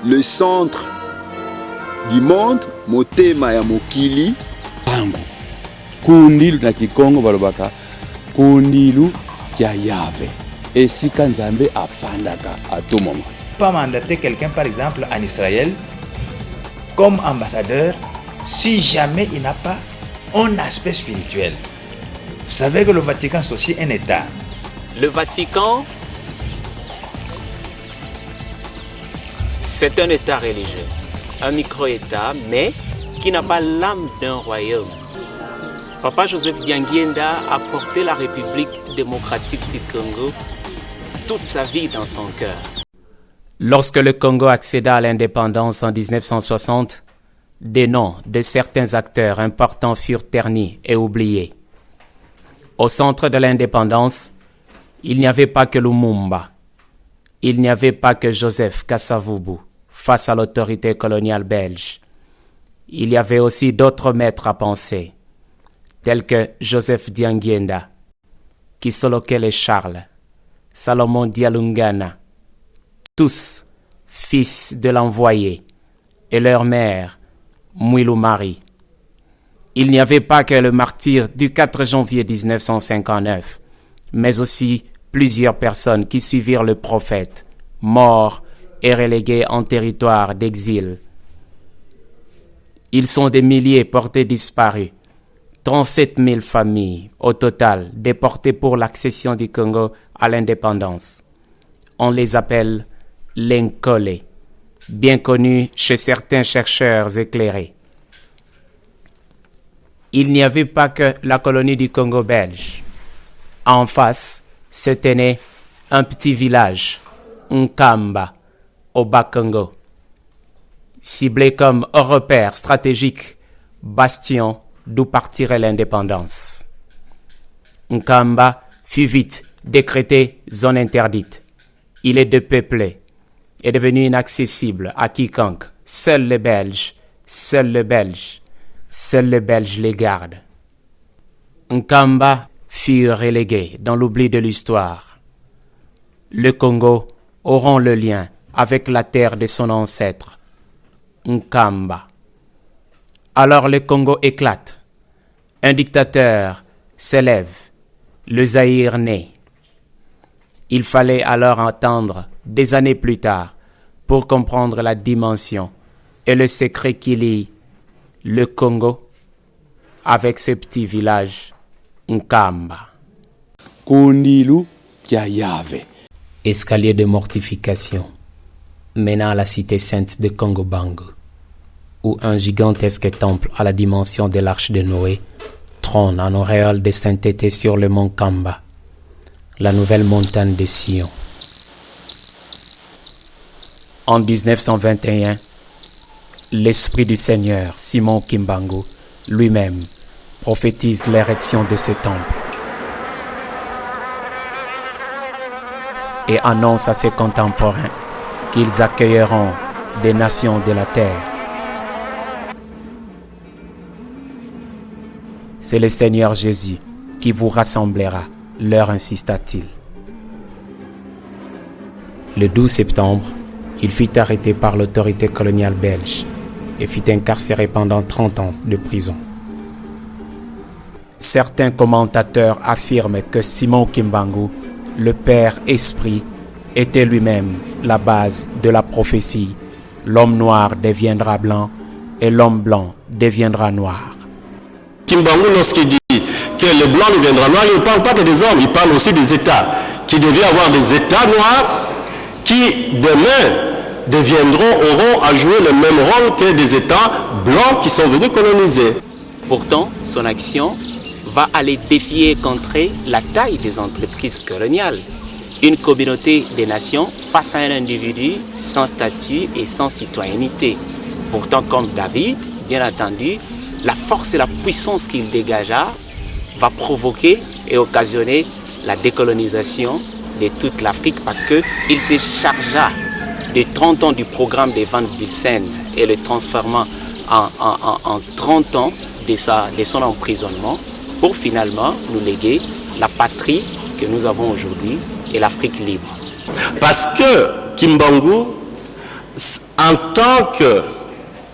le centre du monde, motema ya mokili. Kundilu na Kikongo balobaka kundilu kya Yahvé. Et si Kanzambe afandaka à tout moment. Pas mandater quelqu'un par exemple en Israël comme ambassadeur si jamais il n'a pas un aspect spirituel. Vous savez que le Vatican c'est aussi un État. Le Vatican, c'est un État religieux, un micro-État, mais qui n'a pas l'âme d'un royaume. Papa Joseph Dianguienda a porté la République démocratique du Congo toute sa vie dans son cœur. Lorsque le Congo accéda à l'indépendance en 1960, des noms de certains acteurs importants furent ternis et oubliés. Au centre de l'indépendance, il n'y avait pas que Lumumba. Il n'y avait pas que Joseph Kasavubu face à l'autorité coloniale belge. Il y avait aussi d'autres maîtres à penser, tels que Joseph Dianguienda, Kisolokele Charles, Salomon Dialungana, tous fils de l'envoyé, et leur mère, Mouilou Marie. Il n'y avait pas que le martyr du 4 janvier 1959, mais aussi plusieurs personnes qui suivirent le prophète, morts et relégués en territoire d'exil. Ils sont des milliers portés disparus, 37 000 familles au total déportées pour l'accession du Congo à l'indépendance. On les appelle l'Enkole, bien connus chez certains chercheurs éclairés. Il n'y avait pas que la colonie du Congo belge. En face se tenait un petit village, Nkamba, au Bas-Congo, ciblé comme repère stratégique, bastion d'où partirait l'indépendance. Nkamba fut vite décrété zone interdite. Il est dépeuplé et devenu inaccessible à quiconque. Seuls les Belges les gardent. Nkamba fut relégué dans l'oubli de l'histoire. Le Congo auront le lien avec la terre de son ancêtre, Nkamba. Alors le Congo éclate. Un dictateur s'élève, le Zaïre naît. Il fallait alors attendre des années plus tard pour comprendre la dimension et le secret qui lie le Congo avec ce petit village Nkamba. Kundilu kya Yahvé. Escalier de mortification menant à la cité sainte de Congo-Bango, où un gigantesque temple à la dimension de l'arche de Noé trône en auréole de sainteté sur le mont Kamba, la nouvelle montagne de Sion. En 1921, l'Esprit du Seigneur, Simon Kimbangu, lui-même, prophétise l'érection de ce temple et annonce à ses contemporains qu'ils accueilleront des nations de la terre. C'est le Seigneur Jésus qui vous rassemblera, leur insista-t-il. Le 12 septembre, il fut arrêté par l'autorité coloniale belge et fut incarcéré pendant 30 ans de prison. Certains commentateurs affirment que Simon Kimbangu, le Père Esprit, était lui-même la base de la prophétie. L'homme noir deviendra blanc et l'homme blanc deviendra noir. Kimbangu, lorsqu'il dit que le blanc deviendra noir, il ne parle pas que des hommes, il parle aussi des États, qui devaient avoir des États noirs qui demain auront à jouer le même rôle que des États blancs qui sont venus coloniser. Pourtant, son action va aller défier et contrer la taille des entreprises coloniales. Une communauté des nations face à un individu sans statut et sans citoyenneté. Pourtant, comme David, bien entendu, la force et la puissance qu'il dégagea va provoquer et occasionner la décolonisation de toute l'Afrique parce qu'il se chargea de 30 ans du programme de Van Bilsen et le transformant en 30 ans de son emprisonnement pour finalement nous léguer la patrie que nous avons aujourd'hui et l'Afrique libre. Parce que Kimbangu en tant que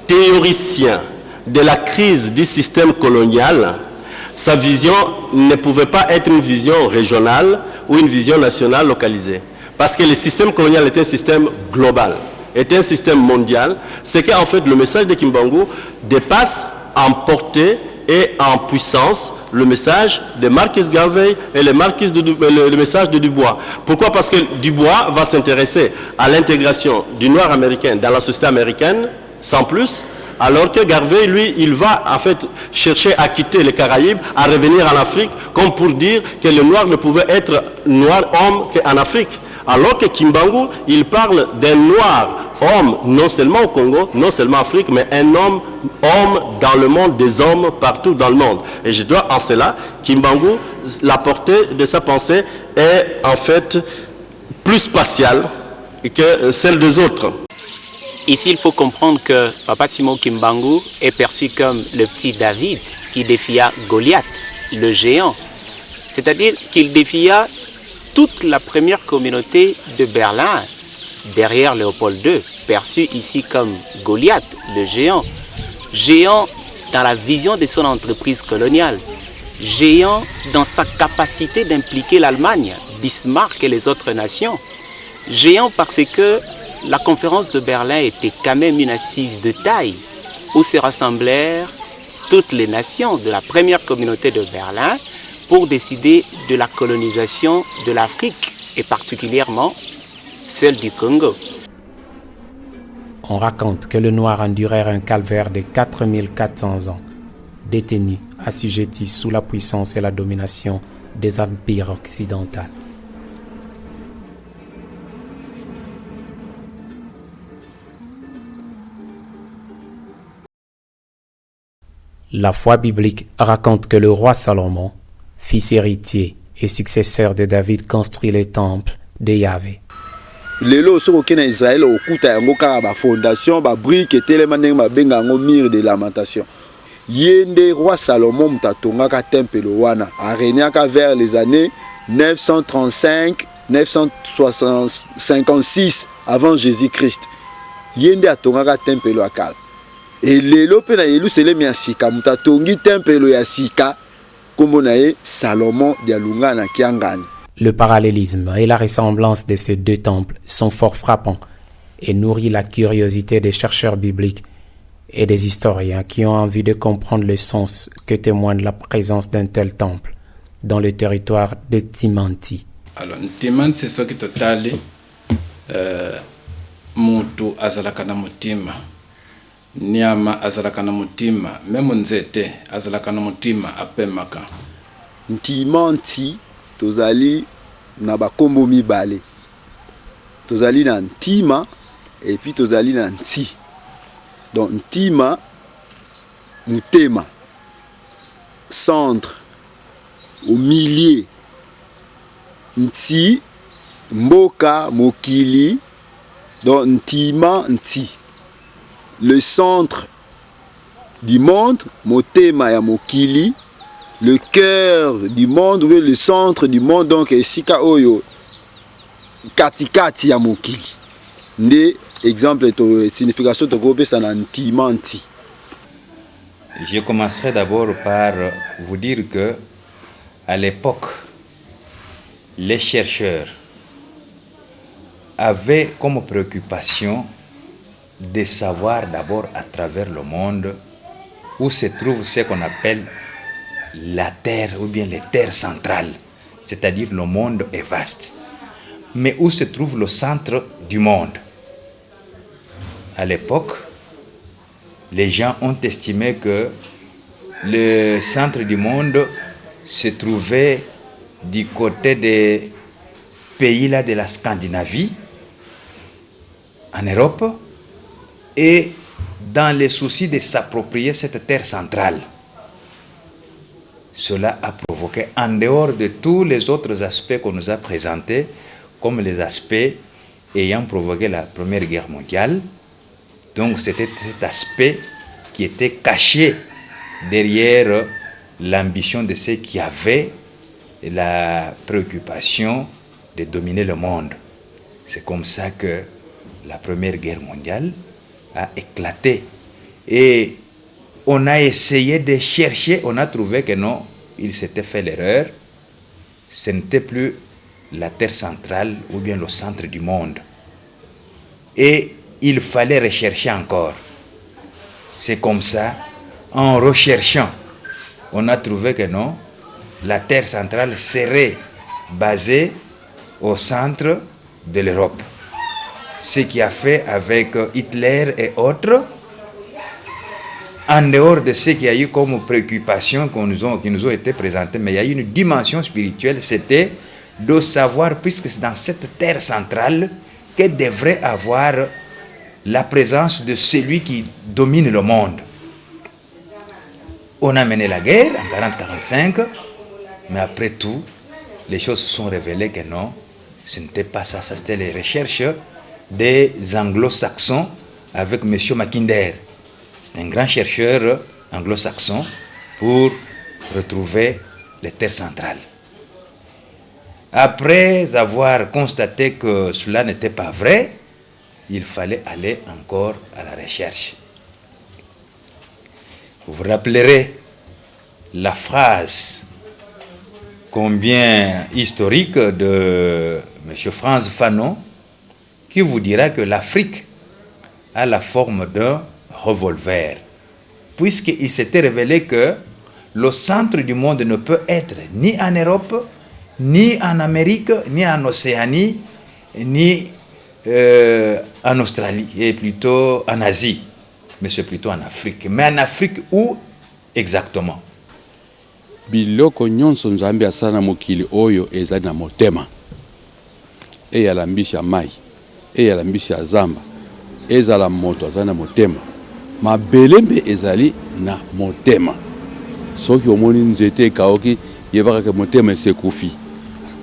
théoricien de la crise du système colonial, sa vision ne pouvait pas être une vision régionale ou une vision nationale localisée. Parce que le système colonial est un système global, est un système mondial. C'est qu'en fait le message de Kimbangu dépasse en portée et en puissance le message de Marcus Garvey et le message de Dubois. Pourquoi? Parce que Dubois va s'intéresser à l'intégration du noir américain dans la société américaine, sans plus, alors que Garvey, lui, il va en fait chercher à quitter les Caraïbes, à revenir en Afrique, comme pour dire que le noir ne pouvait être noir homme qu'en Afrique. Alors que Kimbangu, il parle d'un noir homme, non seulement au Congo, non seulement en Afrique, mais un homme dans le monde, des hommes partout dans le monde. Et je dois en cela, Kimbangu, la portée de sa pensée est en fait plus spatiale que celle des autres. Ici, il faut comprendre que Papa Simon Kimbangu est perçu comme le petit David qui défia Goliath, le géant. C'est-à-dire qu'il défia toute la première communauté de Berlin, derrière Léopold II, perçu ici comme Goliath, le géant. Géant dans la vision de son entreprise coloniale. Géant dans sa capacité d'impliquer l'Allemagne, Bismarck et les autres nations. Géant parce que la conférence de Berlin était quand même une assise de taille où se rassemblèrent toutes les nations de la première communauté de Berlin pour décider de la colonisation de l'Afrique et particulièrement celle du Congo. On raconte que les Noirs endurèrent un calvaire de 4400 ans, détenus, assujettis sous la puissance et la domination des empires occidentaux. La foi biblique raconte que le roi Salomon, fils héritier et successeur de David, construit le temple de Yahvé. Lelo soki na Israël okuta yango kaka ba fondation ba brique etelema ndenge babenga yango mur de lamentation. Yende roi Salomon mtatongaka temple wana areniaka vers les années 935-956 avant Jésus-Christ. Yende atongaka temple wakala. Et lelo pe na Yerusalem ya sika mutatongi temple ya sika kombo na ye Salomon dialunga na kiangani. Le parallélisme et la ressemblance de ces deux temples sont fort frappants et nourrit la curiosité des chercheurs bibliques et des historiens qui ont envie de comprendre le sens que témoigne la présence d'un tel temple dans le territoire de Timanti. Alors, Timanti, c'est ce qui totali mutu azalaka na mutima. Nyama azalaka na mutima, même nzete azalaka na mutima apemaka. Timanti tozali na bakombo mibale. Tozali na ntima et puis tozali na nti. Donc ntima mutema, centre, au milieu. Nti mboka mokili. Donc ntima nti. Le centre du monde, motema ya mokili. Le cœur du monde, ou le centre du monde, donc sika oyo katikati ya mokili. Nde exemple to signification to groupe ça na ntimanti. Je commencerai d'abord par vous dire que à l'époque, les chercheurs avaient comme préoccupation de savoir d'abord à travers le monde où se trouve ce qu'on appelle la terre ou bien les terres centrales, c'est-à-dire le monde est vaste. Mais où se trouve le centre du monde? À l'époque, les gens ont estimé que le centre du monde se trouvait du côté des pays là de la Scandinavie, en Europe, et dans les soucis de s'approprier cette terre centrale. Cela a provoqué, en dehors de tous les autres aspects qu'on nous a présentés, comme les aspects ayant provoqué la Première Guerre mondiale, donc c'était cet aspect qui était caché derrière l'ambition de ceux qui avaient la préoccupation de dominer le monde. C'est comme ça que la Première Guerre mondiale a éclaté. Et on a essayé de chercher, on a trouvé que non, il s'était fait l'erreur. Ce n'était plus la Terre centrale ou bien le centre du monde. Et il fallait rechercher encore. C'est comme ça, en recherchant, on a trouvé que non, la Terre centrale serait basée au centre de l'Europe. Ce qui a fait avec Hitler et autres, en dehors de ce qu'il y a eu comme préoccupations qui nous ont été présentées, mais il y a eu une dimension spirituelle, c'était de savoir, puisque c'est dans cette terre centrale, que devrait avoir la présence de celui qui domine le monde. On a mené la guerre en 40-45, mais après tout, les choses se sont révélées que non, ce n'était pas ça, ça c'était les recherches des anglo-saxons avec M. Mackinder. C'est un grand chercheur anglo-saxon pour retrouver les terres centrales. Après avoir constaté que cela n'était pas vrai, il fallait aller encore à la recherche. Vous vous rappellerez la phrase combien historique de M. Frantz Fanon qui vous dira que l'Afrique a la forme d'un revolver, puisqu'il s'était révélé que le centre du monde ne peut être ni en Europe, ni en Amérique, ni en Océanie, ni en Australie, et plutôt en Asie, mais c'est plutôt en Afrique. Mais en Afrique où exactement? Biloko nyonso nzambe asala mokili oyo ezali na motema. Eyala mbisi ya mai, eyala mbisi ya zamba, ezala moto azali na motema. Mabele mpe ezali na motema. Soki omoni nzete ekaoki yebaka ke motema esekufi.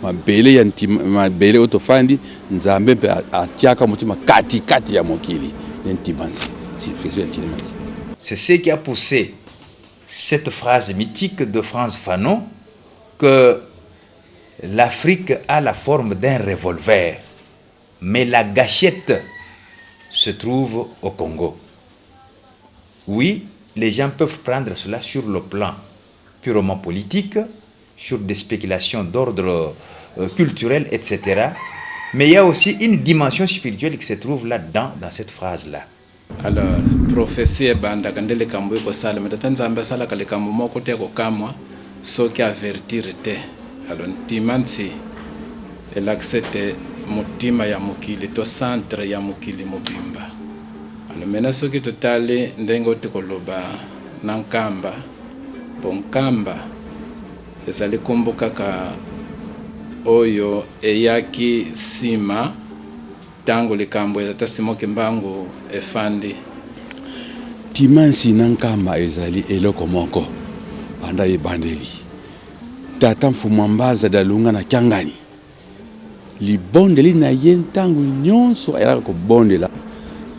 Mabele ya mabele otofandi nzambe mpe atiaka motema kati ya mokili. C'est ce qui a poussé cette phrase mythique de Frantz Fanon que l'Afrique a la forme d'un revolver, mais la gâchette se trouve au Congo. Oui, les gens peuvent prendre cela sur le plan purement politique, sur des spéculations d'ordre culturel, etc. Mais il y a aussi une dimension spirituelle qui se trouve là-dedans, dans cette phrase-là. Alors, prophétie banda kandele kambo ko sala metata nzambe sala kale kambo moko te ko kamwa soki avertir te. Alors ntimansi elaccepte mutima ya mokili to centre ya mokili mobimba. Alors mena soki totale ndengo te koloba nankamba bonkamba ezali komboka ka oyo eyaki sima tango likambo ezata simoke mbangu efandi. Timansi nankamba ezali eloko moko banda ebandeli. Tata mfumambaza dalunga na kyangani. Libondeli na ye ntango nyonso ayaka kobondela.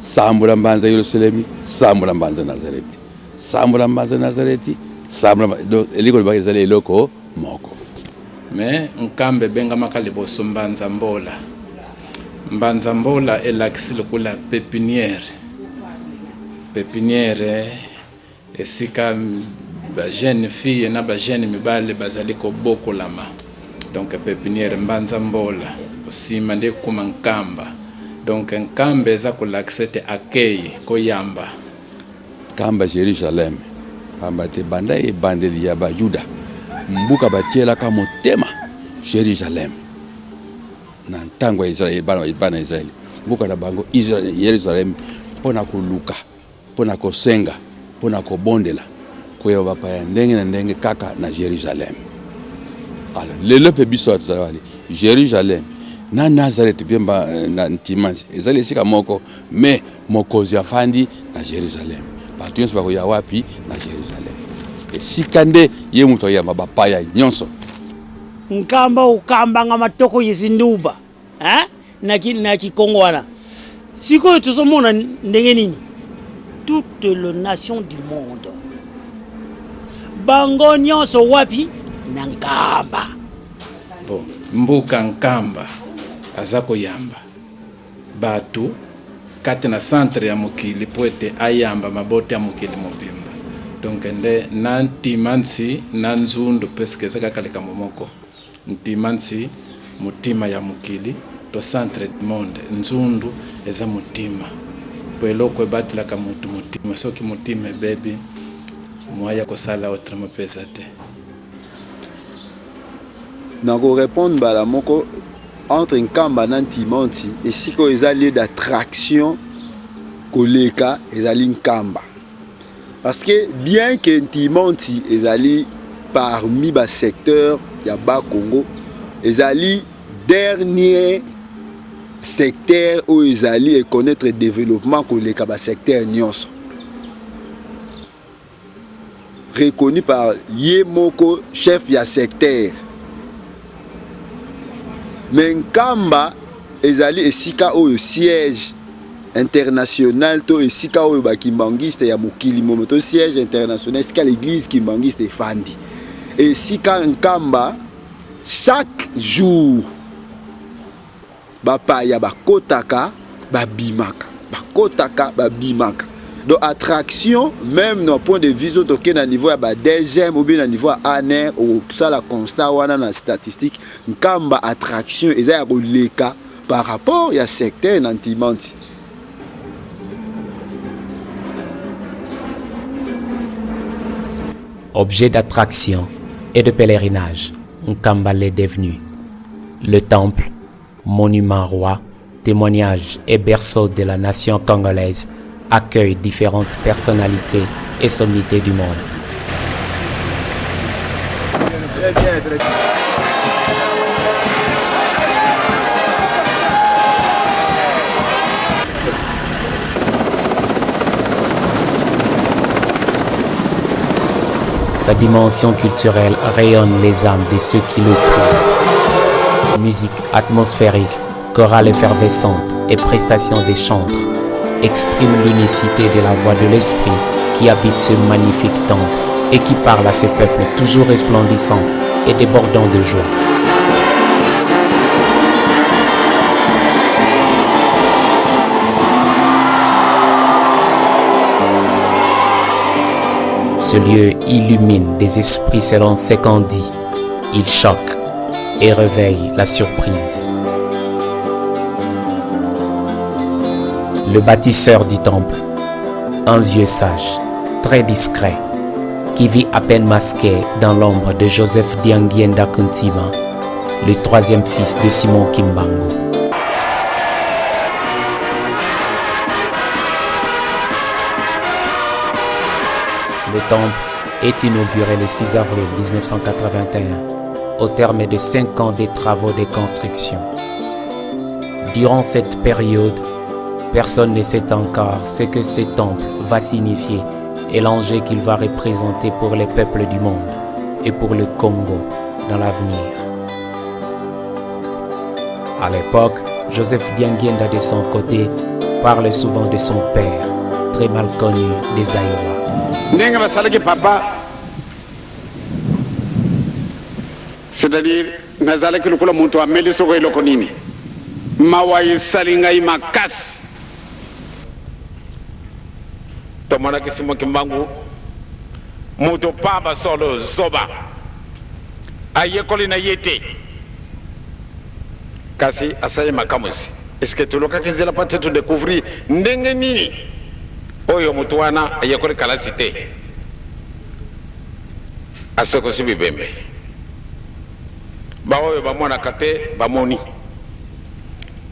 Sambula mbanza Yerusalemi, sambula mbanza Nazareti. Sambula mbanza Nazareti, sambula eliko libaki ezali eloko moko. Me nkambe benga makali boso mbanza mbola. Mbanza mbola elakisi lokula pépinière. Pépinière esika ba jeune fille na ba jeune mibale bazali ko bokolama. Donc pépinière mbanza mbola osima nde kuma nkamba. Donc nkambe eza kolakisete akei koyamba. Kamba Jerusalem. Kamba te banda e bandeli ya ba Juda. Mbuka batiela ka motema Jerusalem. Na ntango ya Israel bana Israel. Mbuka na bango Israel Jerusalem pona koluka, pona kosenga, pona kobondela. Koya bapa ya ndenge na ndenge kaka na Jerusalem. Alors lelo pe biso atuzali Jerusalem na Nazareth biemba na ntimansi ezali sika moko me mokozi afandi na Jerusalem. Batu nyonso bakoya wapi na Jerusalem. Sikande ye muto ya mabapaya nyonso. Nkamba ukamba nga matoko yezinduba na kikongwana siko tuzomona ndenge nini toutes les nations du monde bango nyonso wapi na nkamba bon mbuka nkamba azako yamba batu kati na centre ya mokili po ete ayamba mabote ya mokili mobimba. Donc nde na ntima nsi na nzundu peske eza kaka likambo moko. Ntima nsi mutima ya mokili to centre du monde, nzundu eza mutima po eloko ebatilaka mutu mutima soki mutima ebebi mwaya kosala autrement pesa te. Nako répondre bala moko entre nkamba na ntima nti esiko eza lieu d'attraction koleka ezali nkamba. Parce que bien que ntima nti ezali parmi ba secteur ya ba Congo, ezali dernier secteur où ezali et connaître développement koleka ba secteur nyonso. Reconnu par Yemoko, chef ya secteur. Mais Nkamba ezali esika oyo siège international to esika oyo ba kimbangiste ya mokili moto siège international esika l'église kimbangiste fandi. Esika Nkamba chaque jour bapaya bakotaka babimaka bakotaka babimaka. Donc attraction même dans point de vue toke na niveau ya ba DGM ou bien na niveau ANR ou ça la constat wana na statistique Nkamba attraction eza ya koleka par rapport ya secteur nantimanti. Objet d'attraction et de pèlerinage, Nkamba l'est devenu. Le temple, monument roi, témoignage et berceau de la nation congolaise accueille différentes personnalités et sommités du monde. Très bien, très bien. Sa dimension culturelle rayonne les âmes de ceux qui le trouvent. Musique atmosphérique, chorale effervescente et prestations des chantres expriment l'unicité de la voix de l'esprit qui habite ce magnifique temple et qui parle à ce peuple toujours resplendissant et débordant de joie. Ce lieu illumine des esprits selon ce qu'on dit. Il choque et réveille la surprise. Le bâtisseur du temple, un vieux sage, très discret, qui vit à peine masqué dans l'ombre de Joseph Diangienda Kuntima, le troisième fils de Simon Kimbangu. Le temple est inauguré le 6 avril 1981 au terme de 5 ans de travaux de construction. Durant cette période, personne ne sait encore ce que ce temple va signifier et l'enjeu qu'il va représenter pour les peuples du monde et pour le Congo dans l'avenir. À l'époque, Joseph Diangienda de son côté parle souvent de son père, très mal connu des Aïwa. Ndenge basalaki papa, c'est-à-dire nazalaki lokola moto ameli soko eloko nini mawa esali ngai makasi. Tomonaki Simon Kimbangu moto pamba solo zoba ayekoli na yete kasi asaye makamusi. Est-ce que tulokaki nzela pate tu découvrir ndenge nini oyo mutu wana ayekoli kalasi te asekosi bibembe baoyo bamonaka te bamoni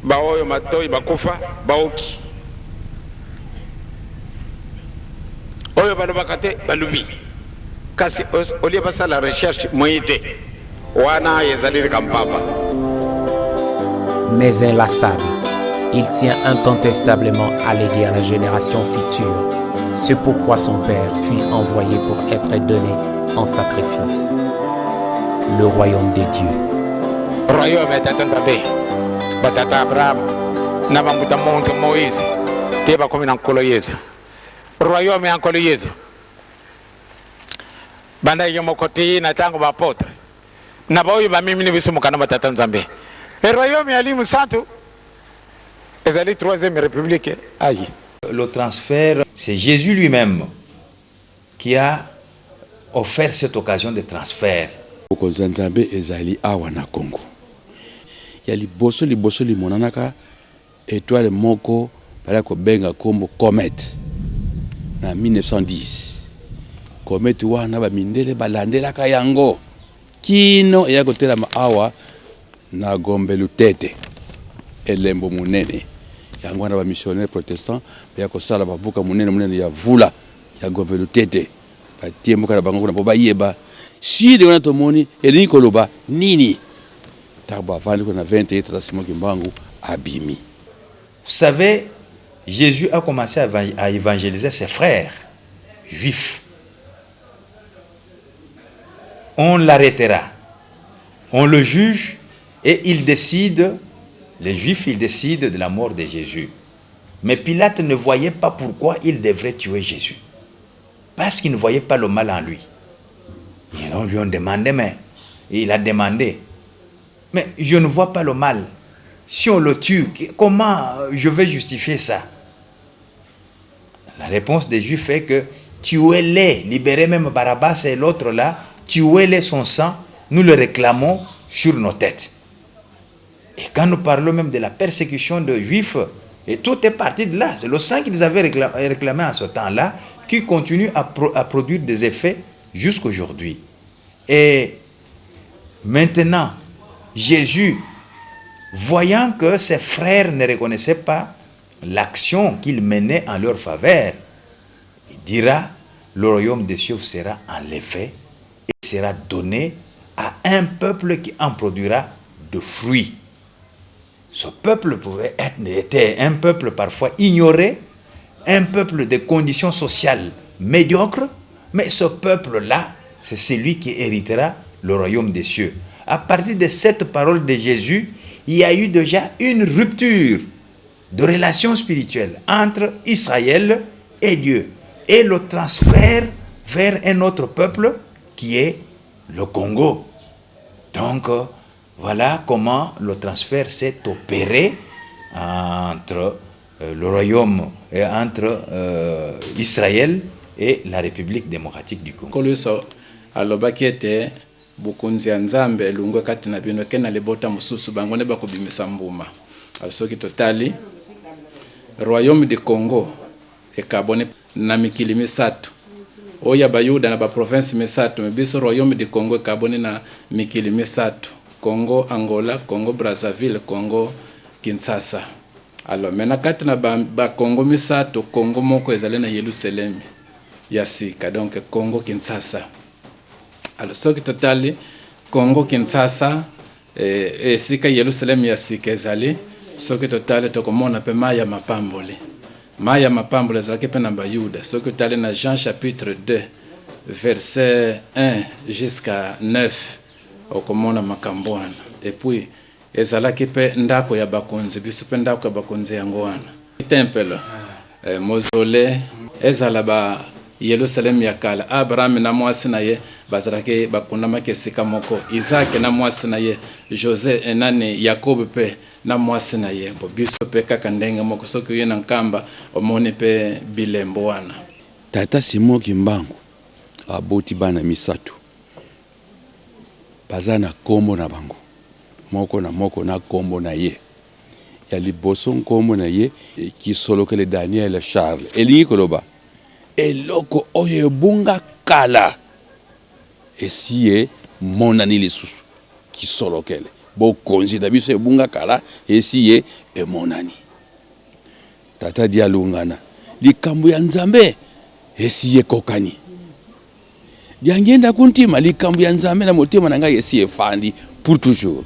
baoyo matoi bakufa baoki oyo balobaka te balubi kasi olie basala recherche moyi te wana ezali kampaba. Mais inlassable, il tient incontestablement à léguer à la génération future. C'est pourquoi son père fut envoyé pour être donné en sacrifice. Le royaume des dieux. Royaume est Tanzabé, Batata Abraham, Nabamuta Monte Moïse, Teba comme un coloyese. Royaume est un coloyese. Banda Yomokoti, Natango Bapotre. Naboy Bamini Visumukana Tanzabé. Le royaume est Alimu Santo. ezali troisième république aïe. Le transfert, c'est Jésus lui-même qui a offert cette occasion de transfert. Nzambe ezali awa na Congo. Ya liboso limonanaka étoile moko bala ko benga kombo Comet na 1910. Comet wana ba mindele balandelaka yango kino ya kotela awa na Gombe Lutete elembo munene yango wana ba missionnaire protestant ya kosala babuka munene ya vula ya Gombe Lutete batie mboka na bango na boba yeba si de wana tomoni elingi koloba nini taba vandi na 21 Tasimo Kimbangu abimi. Vous savez, Jésus a commencé à évangéliser ses frères juifs. On l'arrêtera, on le juge et il décide, les Juifs, ils décident de la mort de Jésus. Mais Pilate ne voyait pas pourquoi il devrait tuer Jésus. Parce qu'il ne voyait pas le mal en lui. Ils lui ont demandé, mais il a demandé, mais je ne vois pas le mal. Si on le tue, comment je vais justifier ça? La réponse des Juifs est que tuez-les, libérez même Barabbas et l'autre là, tuez-les son sang, nous le réclamons sur nos têtes. Et quand nous parlons même de la persécution de Juifs, et tout est parti de là, c'est le sang qu'ils avaient réclamé en ce temps-là, qui continue à produire des effets jusqu'aujourd'hui. Et maintenant, Jésus, voyant que ses frères ne reconnaissaient pas l'action qu'il menait en leur faveur, il dira, le royaume des cieux sera enlevé et sera donné à un peuple qui en produira de fruits. Ce peuple était un peuple parfois ignoré, un peuple de conditions sociales médiocres, mais ce peuple-là, c'est celui qui héritera le royaume des cieux. À partir de cette parole de Jésus, il y a eu déjà une rupture de relation spirituelle entre Israël et Dieu, et le transfert vers un autre peuple qui est le Congo. Donc, voilà comment le transfert s'est opéré entre le royaume et entre Israël et la République démocratique du Congo. Alobaki ete bukunzi ya Nzambe elungwe kati na bino kena lebota mususu bango ne bakobimisa mbuma. Soki totali royaume du Congo ekabone na mikili misatu. Oya bayuda na ba province misatu mebiso royaume du Congo ekabone na mikili misatu. Congo Angola, Congo Brazzaville, Congo Kinshasa. Alors mena kati na ba Congo misatu, Congo moko ezali na Yerusalem ya sika, donc Congo Kinshasa. Alors soki totali Congo Kinshasa sika Yerusalem ya sika ezali soki totali tokomona pe maya mapambole. Maya mapambole ezalaki pe na bayuda. Soki totali na Jean chapitre 2 verset 1 jusqu'à 9 okomona makambwana. Et puis ezalaki pe ndako ya bakonzi biso pe ndako ya bakonzi yango wana. Temple mausolée ezala ba Yerusalem ya kala. Abraham na mwasi na ye bazalaki bakundama kesika moko. Isaac na mwasi na ye, José enani Yakob pe na mwasi na ye. Biso pe kaka ndenge moko soki ye na nkamba omoni pe bilembo wana. Tata Simon Kimbangu aboti bana misatu. Bazana kombo na bango. Moko na kombo na ye. Ya liboso kombo na ye ki solo ke le Daniel Charles. Elingi koloba. Eloko oyo bunga kala. Esiye monani lisusu ki solo kele. Bo konzi da biso bunga kala esiye monani. Tata dia lungana. Likambo ya Nzambe esiye kokani. Biangenda kuntima likambo ya Nzambe na motima na ngai esiye fandi pour toujours.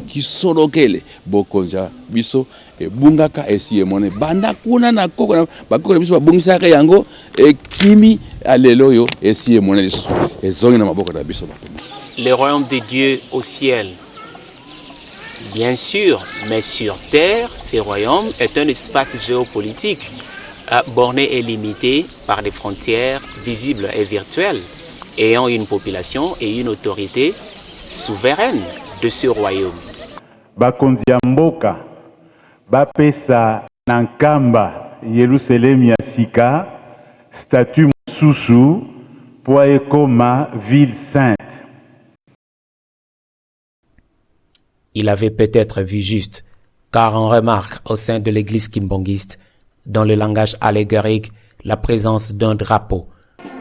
Ki solo kele bo konza biso bungaka esiye mone banda kuna na koko na bakoko biso babungisaka yango kimi aleloyo esiye mone lisusu ezongi na maboko na biso bato. Le royaume de Dieu au ciel, bien sûr, mais sur terre, ce royaume est un espace géopolitique borné et limité par des frontières visibles et virtuelles, ayant une population et une autorité souveraine de ce royaume. Bakonzi ya mboka bapesa na nkamba Yerusalemu ya sika statut mosusu po ekoma ville sainte. Il avait peut-être vu juste, car on remarque au sein de l'église kimbangiste, dans le langage allégorique, la présence d'un drapeau,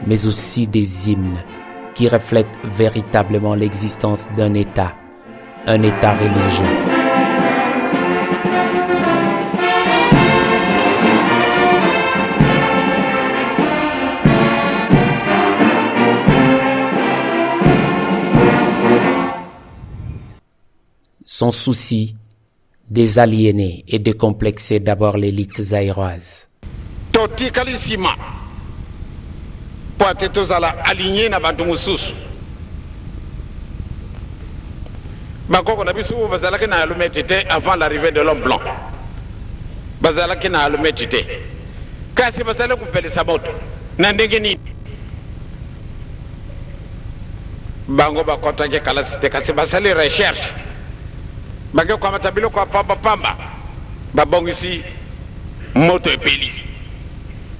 mais aussi des hymnes qui reflètent véritablement l'existence d'un État religieux. Son souci, désaliéner et décomplexer d'abord l'élite zaïroise. Toti kalisima po ate tozala aligné na bantu mosusu bakoko na biso bazalaki na allumette te avant l'arrivée de l'homme blanc, bazalaki na allumette te kasi bazali kupelisa moto na ndenge nini bango bakotaki kalasi te kasi basali recherche bake kwamata biloko ya pamba babongisi moto epeli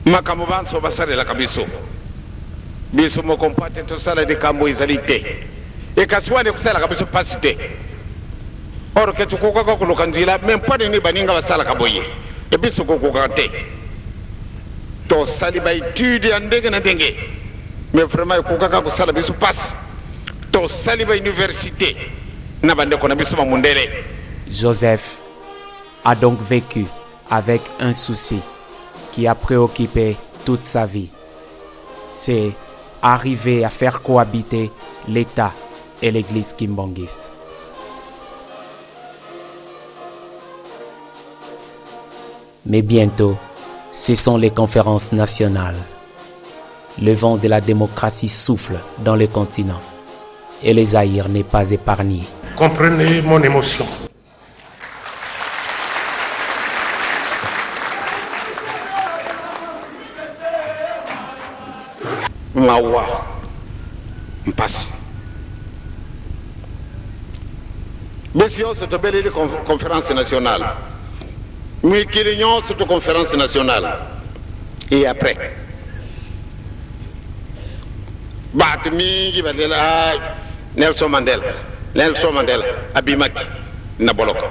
makambo banso basalelaka biso moko mpo ate tosala likambo ezali te ekasi wana ekosalaka biso mpasi te oro ke tukokaka koluka nzela me mpo nini baninga basalaka boye ebiso kokokaka te tosali baetude ya ndenge na ndenge me vraiment ekokaka kosala biso mpasi tosali bauniversité na bandeko na biso bamundele. Joseph a donc vécu avec un souci qui a préoccupé toute sa vie. C'est arriver à faire cohabiter l'État et l'Église kimbangiste. Mais bientôt, ce sont les conférences nationales. Le vent de la démocratie souffle dans le continent et le Zaïre n'est pas épargné. Comprenez mon émotion. Mawa mpasi besi yonso tobeleli conférence nationale mwikili nyonso to conférence nationale et après baat mingi balela Nelson Mandela abimaki na boloko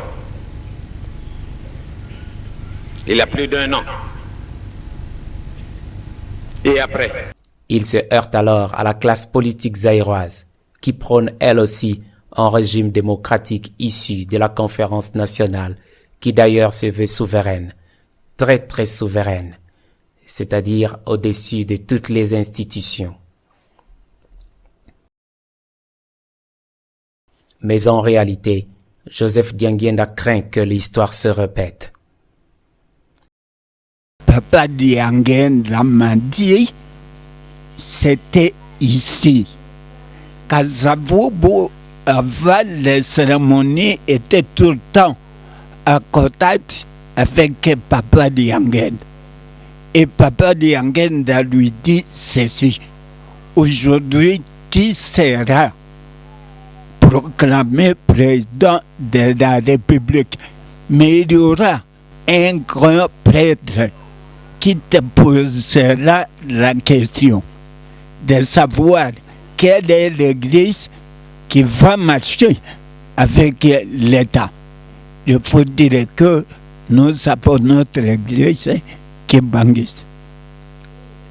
il y a plus d'1 an et après Il se heurte alors à la classe politique zaïroise, qui prône elle aussi un régime démocratique issu de la conférence nationale, qui d'ailleurs se veut souveraine, très souveraine, c'est-à-dire au-dessus de toutes les institutions. Mais en réalité, Joseph Dianguienda craint que l'histoire se répète. Papa Dianguienda m'a dit c'était ici. Kasavubu, avant les cérémonies, était tout le temps à contact avec Papa Dianguienda. Et Papa Dianguienda lui dit ceci: aujourd'hui, tu seras proclamé président de la République, mais il y aura un grand prêtre qui te posera la question de savoir quelle est l'église qui va marcher avec l'État. Il faut dire que nous avons notre église kimbangiste.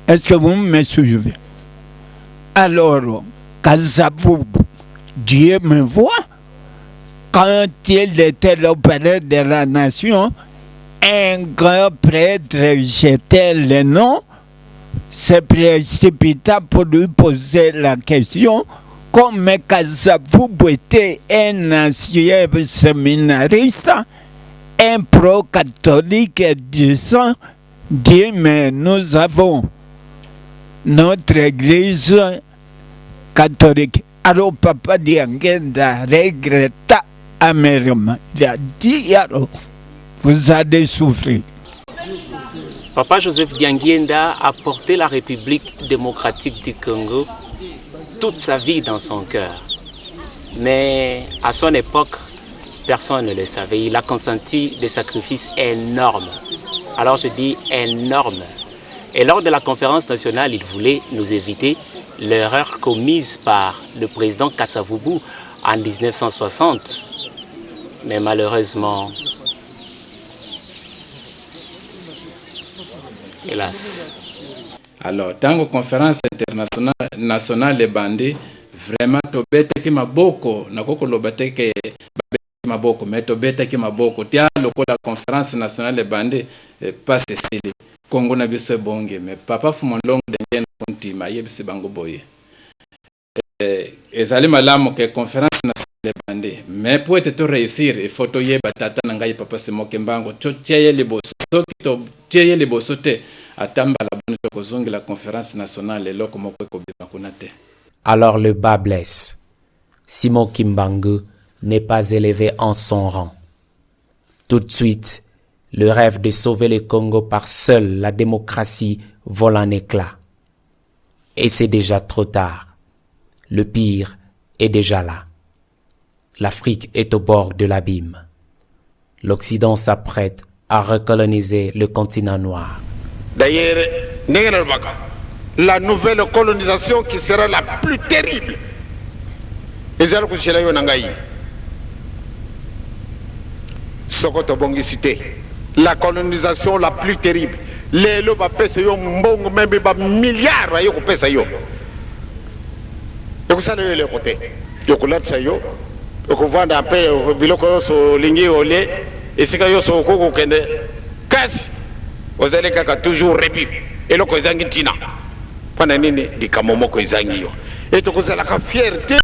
Est-ce que vous me suivez? Alors, Kasavubu, Dieu me voit, quand il était l'opérateur de la nation, un grand prêtre jetait le nom, se précipita pour lui poser la question. Comme Kasavubu était un ancien séminariste, un pro-catholique disant: Dieu, mais nous avons notre église catholique. Alors Papa Dianguienda regretta amèrement. Il a dit: alors, vous allez souffrir. Papa Joseph Dianguienda a porté la République démocratique du Congo toute sa vie dans son cœur. Mais à son époque, personne ne le savait. Il a consenti des sacrifices énormes. Alors je dis énormes. Et lors de la conférence nationale, il voulait nous éviter l'erreur commise par le président Kasavubu en 1960. Mais malheureusement, hélas. Alors, dans la conférence internationale les bandits, vraiment, tobete ki maboko, nakoko lobate ke maboko, mais tobete ki maboko. Tia loko la conférence nationale les bandits, pas cessé. Congo na biso bonge, mais papa fumondong dengen konti ma yebisi bango boye. Ezali malamu ke conférence nationale les bandits, mais pour être tout réussir, il faut to yeba tata nangai papa se moke mbango, cho tieye liboso, to kito tieye liboso te. La conférence nationale est là comme Alors le bas blesse. Simon Kimbangu n'est pas élevé en son rang. Tout de suite, le rêve de sauver le Congo par seule la démocratie vole en éclats. Et c'est déjà trop tard. Le pire est déjà là. L'Afrique est au bord de l'abîme. L'Occident s'apprête à recoloniser le continent noir. D'ailleurs, la nouvelle colonisation qui sera la plus terrible. La colonisation la plus terrible. Les lots pèsent même milliards de pèsent. Donc ça le côté. Donc là ça yo. Donc on voit après biloko so lingi olé et c'est que so koko kende casse. Vous allez toujours répit et le kozangi tina. Pana nini di kamomo kozangi yo. Et to kozala ka fierté